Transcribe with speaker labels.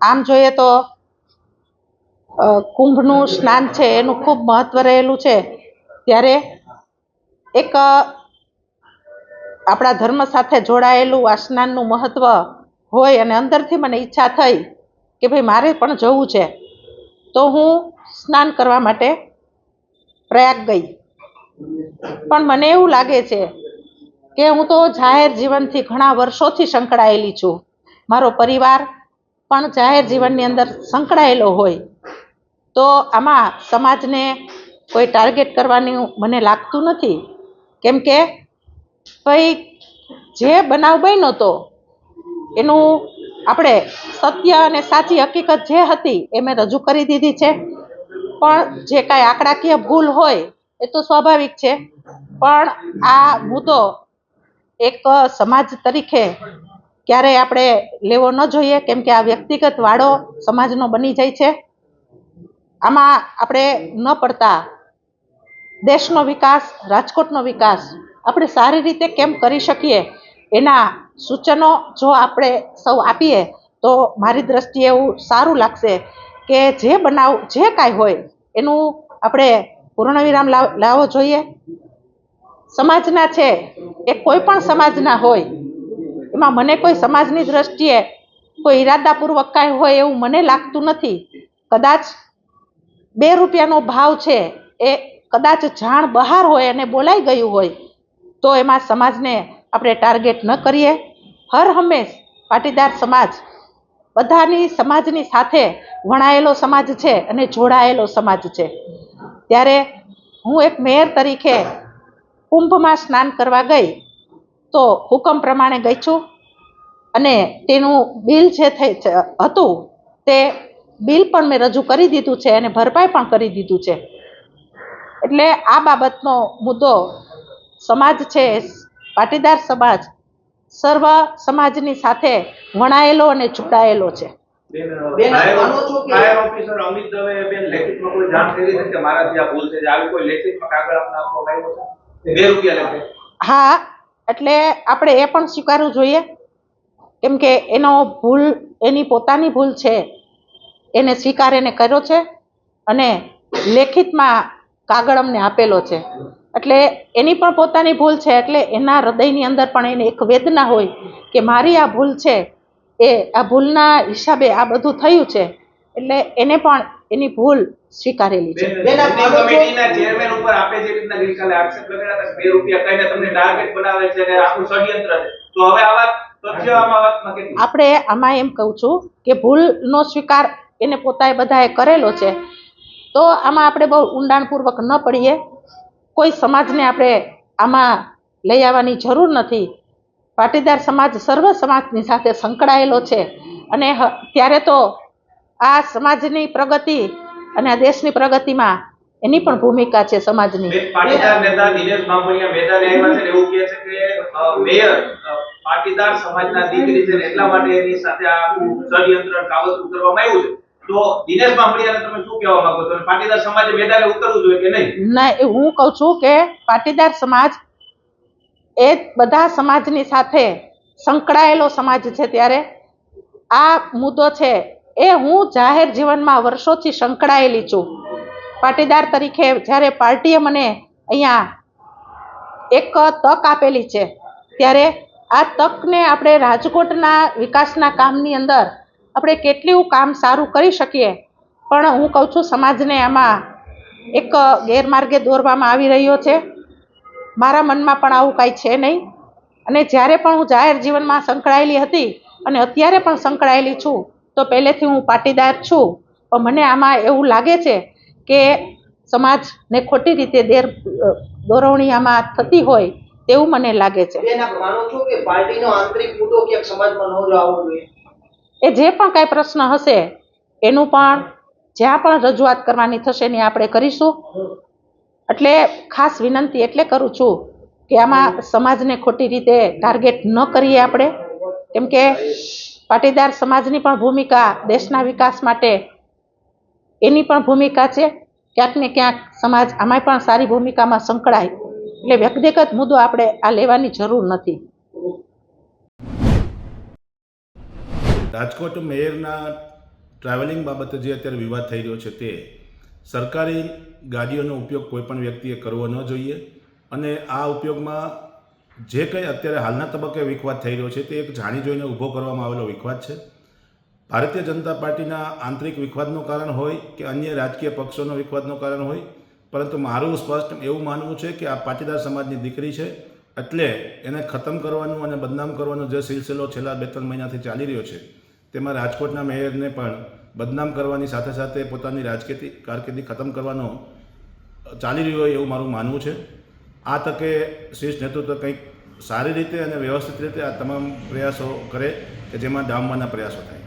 Speaker 1: આમ જોઈએ તો કુંભનું સ્નાન છે એનું ખૂબ મહત્વ રહેલું છે। ત્યારે એક આપણા ધર્મ સાથે જોડાયેલું આ સ્નાનનું મહત્વ હોય અને અંદરથી મને ઈચ્છા થઈ કે ભાઈ મારે પણ જવું છે, તો હું સ્નાન કરવા માટે પ્રયાગ ગઈ। પણ મને એવું લાગે છે કે હું તો જાહેર જીવનથી ઘણા વર્ષોથી સંકળાયેલી છું, મારો પરિવાર પણ જાહેર જીવનની અંદર સંકળાયેલો હોય, તો આમાં સમાજને કોઈ ટાર્ગેટ કરવાનું મને લાગતું નથી। કેમ કે ભાઈ જે બનાવ બન્યો તો એનું આપણે સત્ય અને સાચી હકીકત જે હતી એ મેં રજૂ કરી દીધી છે। પણ જે કાંઈ આંકડાકીય ભૂલ હોય એ તો સ્વાભાવિક છે, પણ આ મુદ્દો એક સમાજ તરીકે ક્યારેય આપણે લેવો ન જોઈએ, કેમ કે આ વ્યક્તિગત વાડો સમાજનો બની જાય છે। આમાં આપણે ન પડતા દેશનો વિકાસ, રાજકોટનો વિકાસ આપણે સારી રીતે કેમ કરી શકીએ એના સૂચનો જો આપણે સૌ આપીએ તો મારી દ્રષ્ટિએ એવું સારું લાગશે કે જે બનાવ જે કાંઈ હોય એનું આપણે પૂર્ણવિરામ લાવવો જોઈએ। સમાજના છે એ કોઈ પણ સમાજના હોય, એમાં મને કોઈ સમાજની દ્રષ્ટિએ કોઈ ઈરાદાપૂર્વક કાંઈ હોય એવું મને લાગતું નથી। કદાચ 2 રૂપિયાનો ભાવ છે એ કદાચ જાણ બહાર હોય અને બોલાઈ ગયું હોય તો એમાં સમાજને આપણે ટાર્ગેટ ન કરીએ। હર હંમેશ પાટીદાર સમાજ બધાની સમાજની સાથે વણાયેલો સમાજ છે અને જોડાયેલો સમાજ છે। ત્યારે હું એક મેયર તરીકે કુંભમાં સ્નાન કરવા ગઈ તો હુકમ પ્રમાણે ગઈ છું અને તેનું બિલ જે હતું તે બિલ પણ મેં રજૂ કરી દીધું છે અને ભરપાઈ પણ કરી દીધું છે। એટલે આ બાબતનો મુદ્દો સમાજ છે, પાટીદાર સમાજ સર્વ સમાજની સાથે વણાયેલો અને જોડાયેલો છે। હા, એટલે આપણે એ પણ સ્વીકારવું જોઈએ, કેમ કે એની પોતાની ભૂલ છે, એને સ્વીકાર એને કર્યો છે અને લેખિતમાં કાગળ અમને આપેલો છે, એટલે એની પણ પોતાની ભૂલ છે। એટલે એના હૃદયની અંદર પણ એને એક વેદના હોય કે મારી આ ભૂલ છે, એ આ ભૂલના હિસાબે આ બધું થયું છે, એટલે એને પણ એની ભૂલ સ્વીકારેલી છે। આપણે આમાં એમ કહું છું કે ભૂલનો સ્વીકાર એને પોતાએ બધાએ કરેલો છે, તો આમાં આપણે બહુ ઊંડાણપૂર્વક ન પડીએ। કોઈ સમાજને આપણે આમાં લઈ આવવાની જરૂર નથી। પાટીદાર સમાજ સર્વ સમાજની સાથે સંકળાયેલો છે અને ત્યારે તો આ સમાજની પ્રગતિ અને આ દેશની પ્રગતિમાં એની પણ ભૂમિકા છે સમાજની।
Speaker 2: પાટીદાર નેતા દિનેશ બાંભણિયા મેદાને આવ્યા છે એવું કહે છે કે મેયર પાટીદાર સમાજના દીકરી છે એટલા માટે એની સાથે આ ષડયંત્ર કાવતરું કરવામાં આવ્યું છે, તો દિનેશ બાંભણિયાને તમે શું કહેવા માંગો છો? પાટીદાર સમાજે મેદાને ઉતરવું જોઈએ કે નહીં?
Speaker 1: ના, હું કહું છું કે પાટીદાર સમાજ એ બધા સમાજની સાથે સંકળાયેલો સમાજ છે, ત્યારે આ મુદ્દો છે એ હું જાહેર જીવનમાં વર્ષોથી સંકળાયેલી છું। પાટીદાર તરીકે જ્યારે પાર્ટીએ મને અહીંયા એક તક આપેલી છે, ત્યારે આ તકને આપણે રાજકોટના વિકાસના કામની અંદર આપણે કેટલું કામ સારું કરી શકીએ, પણ હું કહું છું સમાજને આમાં એક ગેરમાર્ગે દોરવામાં આવી રહ્યો છે। મારા મનમાં પણ આવું કાંઈ છે નહીં, અને જ્યારે પણ હું જાહેર જીવનમાં સંકળાયેલી હતી અને અત્યારે પણ સંકળાયેલી છું, તો પહેલેથી હું પાટીદાર છું, પણ મને આમાં એવું લાગે છે કે સમાજને ખોટી રીતે દોરવણી આમાં થતી હોય તેવું મને લાગે છે। એ જે પણ કાંઈ પ્રશ્ન હશે એનું પણ જ્યાં પણ રજૂઆત કરવાની થશે ને આપણે કરીશું। એટલે ખાસ વિનંતી એટલે કરું છું કે આમાં સમાજને ખોટી રીતે ટાર્ગેટ ન કરીએ આપણે, કેમ કે પાટીદાર સમાજની પણ ભૂમિકા દેશના વિકાસ માટે એની પણ ભૂમિકા છે। ક્યાંક ને ક્યાંક સમાજ આમાંય પણ સારી ભૂમિકામાં સંકળાય, એટલે વ્યક્તિગત મુદ્દો આપણે આ લેવાની જરૂર નથી।
Speaker 3: રાજકોટ મેયરના ટ્રાવેલિંગ બાબતે જે અત્યારે વિવાદ થઈ રહ્યો છે તે સરકારી ગાડીઓનો ઉપયોગ કોઈપણ વ્યક્તિએ કરવો ન જોઈએ અને આ ઉપયોગમાં જે કંઈ અત્યારે હાલના તબક્કે વિખવાદ થઈ રહ્યો છે તે એક જાણી જોઈને ઊભો કરવામાં આવેલો વિખવાદ છે. ભારતીય જનતા પાર્ટીના આંતરિક વિખવાદનું કારણ હોય કે અન્ય રાજકીય પક્ષોનો વિખવાદનું કારણ હોય, પરંતુ મારું સ્પષ્ટ એવું માનવું છે કે આ પાટીદાર સમાજની દીકરી છે એટલે એને ખતમ કરવાનું અને બદનામ કરવાનો જે સિલસિલો છેલ્લા 2-3 મહિનાથી ચાલી રહ્યો છે તેમાં રાજકોટના મેયરને પણ બદનામ કરવાની સાથે સાથે પોતાની રાજકીય કારકિર્દી ખતમ કરવાનો ચાલી રહ્યો હોય એવું મારું માનવું છે. આ તકે શીર્ષ નેતૃત્વ કંઈક સારી રીતે અને વ્યવસ્થિત રીતે આ તમામ પ્રયાસો કરે કે જેમાં ડામવાના પ્રયાસો થાય.